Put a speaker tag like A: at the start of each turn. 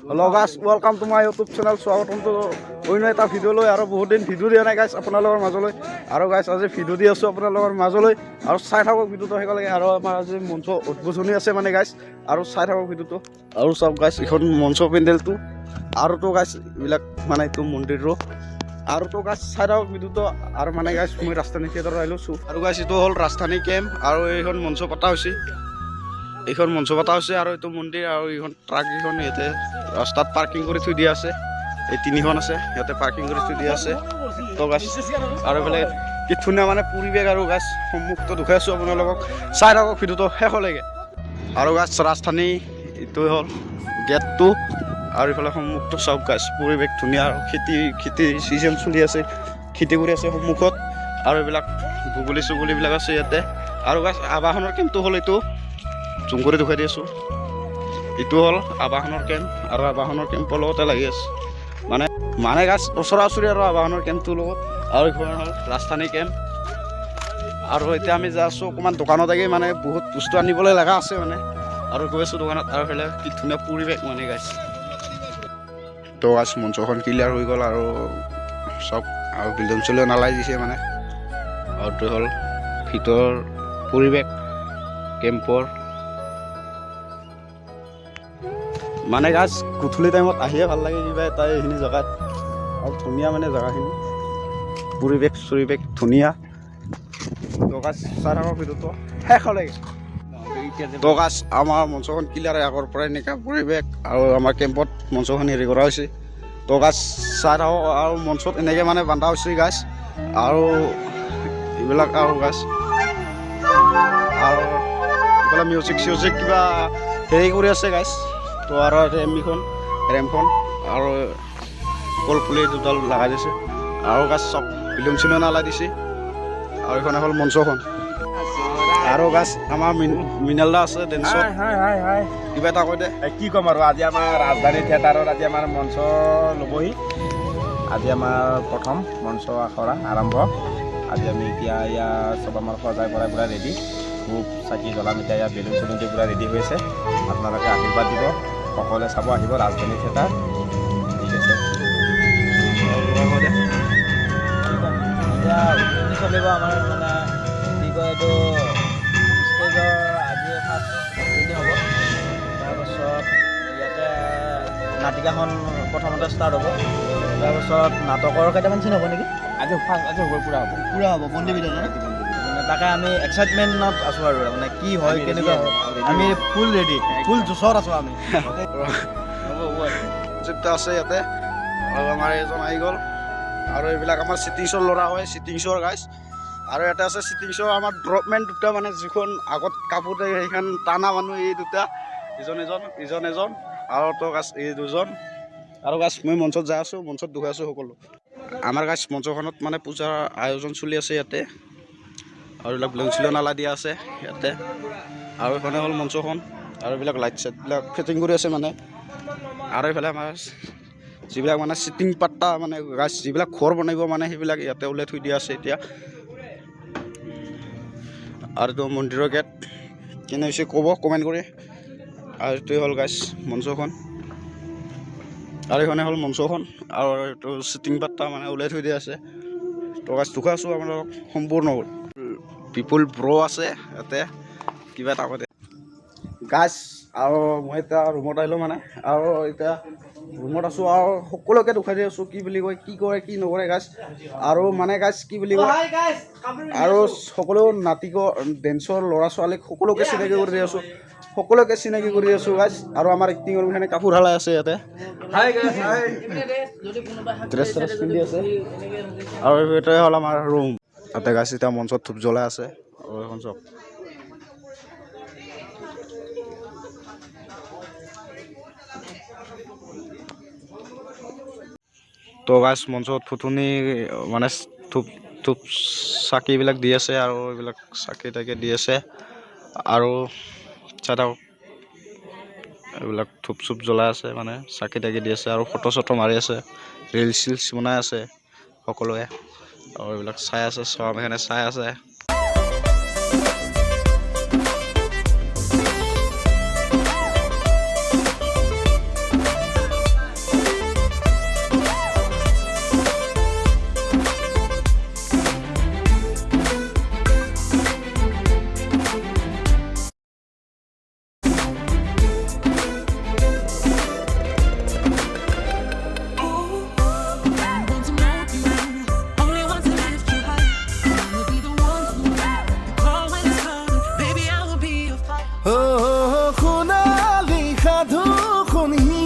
A: Hello' গাইছ, welcome to my YouTube channel. স্বাগতম অন্য এটা ভিডিঅ' লৈ। আৰু বহুত দিন ভিডিঅ' দিয়া নাই গাইছ আপোনালোকৰ মাজলৈ। আৰু গাইছ আজি ভিডিঅ' দি আছোঁ আপোনালোকৰ মাজলৈ। আৰু চাই থাকক ভিডিঅ'টো শেষলৈকে। আৰু আমাৰ আজি মঞ্চ উদ্বোধনী আছে মানে গাইছ, আৰু চাই থাকক ভিডিঅ'টো। আৰু চাওক গাইছ, এইখন মঞ্চ পেণ্ডেলটো। আৰুতো গাইছ এইবিলাক মানে এইটো মন্দিৰটো। আৰুতো গাইছ চাই থাকক ভিডিঅ'টো। আৰু মানে গাইছ মই ৰাজধানী থিয়েটাৰত আহিছোঁ। আৰু গাইছ এইটো হ'ল ৰাজধানী কেম্প, আৰু এইখন মঞ্চ পতা হৈছে। এইখন মঞ্চ পতা হৈছে আৰু এইটো মন্দিৰ। আৰু এইখন ট্ৰাক কেইখন ইয়াতে ৰাস্তাত পাৰ্কিং কৰি থৈ দিয়া আছে। এই তিনিখন আছে, ইয়াতে পাৰ্কিং কৰি থৈ দিয়া আছে। তো গাছ আৰু এইফালে কি ধুনীয়া মানে পৰিৱেশ। আৰু গাছ সন্মুখটো দেখুৱাই আছোঁ আপোনালোকক, চাই থাকক ভিডিঅ'টো শেষলৈকে। আৰু গাছ ৰাজধানী এইটোৱে হ'ল গেটটো। আৰু এইফালে সন্মুখটো চাওক গাছ, পৰিৱেশ ধুনীয়া। আৰু খেতি চিজন চলি আছে, খেতি কৰি আছে সন্মুখত। আৰু এইবিলাক গুগলি চুগুলিবিলাক আছে ইয়াতে। আৰু গাছ আৱাসনৰ কেম্পটো হ'ল এইটো, জুম কৰি দেখুৱাই দি আছোঁ। এইটো হ'ল আৱাসনৰ কেম্প, আৰু আৱাসনৰ কেম্পৰ লগতে লাগি আছে মানে গাছ ওচৰা ওচৰি আৰু আৱাসনৰ কেম্পটোৰ লগত। আৰু এইখন হ'ল ৰাজধানী কেম্প। আৰু এতিয়া আমি যাই আছোঁ অকণমান দোকানত আহি, মানে বহুত বস্তু আনিবলৈ লগা আছে মানে। আৰু গৈ আছোঁ দোকানত। আৰু এইফালে কি ধুনীয়া পৰিৱেশ মানে গাছ। তো গাছ মঞ্চখন ক্লিয়াৰ হৈ গ'ল। আৰু চব আৰু বিল্ডিং চলিও নালাই দিছে মানে। আৰু এইটো হ'ল ভিতৰৰ পৰিৱেশ কেম্পৰ। মানে গাছ গধূলি টাইমত আহিয়ে ভাল লাগে কিবা এটা এইখিনি জেগাত। আৰু ধুনীয়া মানে জেগাখিনি, পৰিৱেশ চৰিৱেশ ধুনীয়া। তো গাছ চাই থাকক ভিডিঅ'টো শেষলৈকে। তো গাছ আমাৰ মঞ্চখন ক্লিয়াৰ আগৰ পৰা এনেকুৱা পৰিৱেশ। আৰু আমাৰ কেম্পত মঞ্চখন হেৰি কৰা হৈছে। তো গাছ চাই থাকক। আৰু মঞ্চত এনেকৈ মানে বান্ধা হৈছে গাছ। আৰু এইবিলাক আৰু গাছ আৰু এইফালে মিউজিক চিউজিক কিবা হেৰি কৰি আছে গাছ। তো আৰু ৰেমখন আৰু কলপুলি দুডাল লগাই দিছে। আৰু গাছ চব বিলুন চিলুন নালাই দিছে। আৰু এইখন হ'ল মঞ্চখন। আৰু গাছ আমাৰ মিনালদা আছে ডেন্সত। কিবা এটা কৈ দে।
B: কি ক'ম আৰু, আজি আমাৰ ৰাজধানী থিয়েটাৰত আজি আমাৰ মঞ্চ ল'বহি। আজি আমাৰ প্ৰথম মঞ্চ আখৰা আৰম্ভ। আজি আমি এতিয়া ইয়াত চব আমাৰ সজাই পৰাই পূৰা ৰেডি। ধূপ চাকি জ্বলাম এতিয়া। ইয়াত বেলুন চেলুন দি পূৰা ৰেডি হৈ আছে। আপোনালোকে আশীৰ্বাদ দিব, সকলোৱে চাব আহিব ৰাজধানী থিয়েটাৰ। ঠিক আছে,
C: এতিয়া উদ্বোধনী চলিব আমাৰ মানে কি কয় এইটো ষ্টেজৰ আজি ফাৰ্ষ্ট উদ্বোধনী হ'ব। তাৰপাছত ইয়াতে নাটিকাখন প্ৰথমতে ষ্টাৰ্ট হ'ব। তাৰপাছত নাটকৰ কেইটামান চিন হ'ব নেকি?
B: আজি হ'ব, পূৰা
C: হ'ব বন্দী বিধান। মানে তাকে আমি এক্সাইটমেণ্টত আছোঁ আৰু মানে কি হয় কেনেকুৱা হয়। আমি ফুল ৰেডি, ফুল জোচত আছোঁ আমি।
A: আছে ইয়াতে। আৰু আমাৰ এজন আহি গ'ল। আৰু এইবিলাক আমাৰ চিটিংছৰ ল'ৰা হয়, চিটিংছৰ গাইছ। আৰু ইয়াতে আছে চিটিংছৰ আমাৰ ড্ৰপমেন দুটা, মানে যিখন আগত কাপোৰ দিয়ে সেইখন টানা মানুহ এই দুটা, ইজন এজন। আৰু তো গাছ এই দুজন। আৰু গাছ মই মঞ্চত যাই আছোঁ, মঞ্চত দেখুৱাই আছোঁ সকলো। আমাৰ গাছ মঞ্চখনত মানে পূজাৰ আয়োজন চলি আছে ইয়াতে। আৰু এইবিলাক বেলুন চেলুন নালা দিয়া আছে ইয়াতে। আৰু এইফালে হ'ল মঞ্চখন। আৰু এইবিলাক লাইট চাইটবিলাক ফিটিং কৰি আছে মানে। আৰু এইফালে আমাৰ যিবিলাক মানে চিটিং পাট্টা মানে গাছ যিবিলাক ঘৰ বনাব মানে সেইবিলাক ইয়াতে ওলাই থৈ দিয়া আছে এতিয়া। আৰু এইটো মন্দিৰৰ গেট কেনে হৈছে ক'ব কমেণ্ট কৰি। আৰু এইটোৱে হ'ল গাছ মঞ্চখন। আৰু এইখনে হ'ল মঞ্চখন। আৰু এইটো চিটিং পাট্টা মানে ওলাই থৈ দিয়া আছে। তো গাছ দেখুৱাই আছোঁ আপোনালোকক সম্পূৰ্ণ পিপুল ব্ৰ' আছে ইয়াতে। কিবা এটা আগতে গাছ। আৰু মই এতিয়া ৰুমত আহিলোঁ মানে। আৰু এতিয়া ৰুমত আছোঁ আৰু সকলোকে দেখুৱাই দি আছোঁ কি বুলি কয়, কি কৰে কি নকৰে গাছ। আৰু মানে গাছ কি বুলি কয়, আৰু সকলো ডেন্সৰ ল'ৰা ছোৱালীক সকলোকে চিনাকি কৰি দি আছোঁ, গাছ। আৰু আমাৰ এক্টিঙৰ কাৰণে কাপোৰ হালাই আছে ইয়াতে, ড্ৰেছ ট্ৰেছ পিন্ধি আছে। আৰু এইটোৱে হ'ল আমাৰ ৰুম। তাতে গাছ এতিয়া মঞ্চত ধূপ জ্বলাই আছে। আৰু এখন চব তো গাছ মঞ্চত ফুটনি মানে ধূপ চাকিবিলাক দি আছে। আৰু এইবিলাক চাকি তাকি দি আছে। আৰু চাই থাকক এইবিলাক ধূপ চুপ জ্বলাই আছে, মানে চাকি তাকি দি আছে। আৰু ফটো চটো মাৰি আছে, ৰিলচ চিলচ বনাই আছে সকলোৱে। আৰু এইবিলাক চাই আছে, চব এখানে চাই আছে।
D: con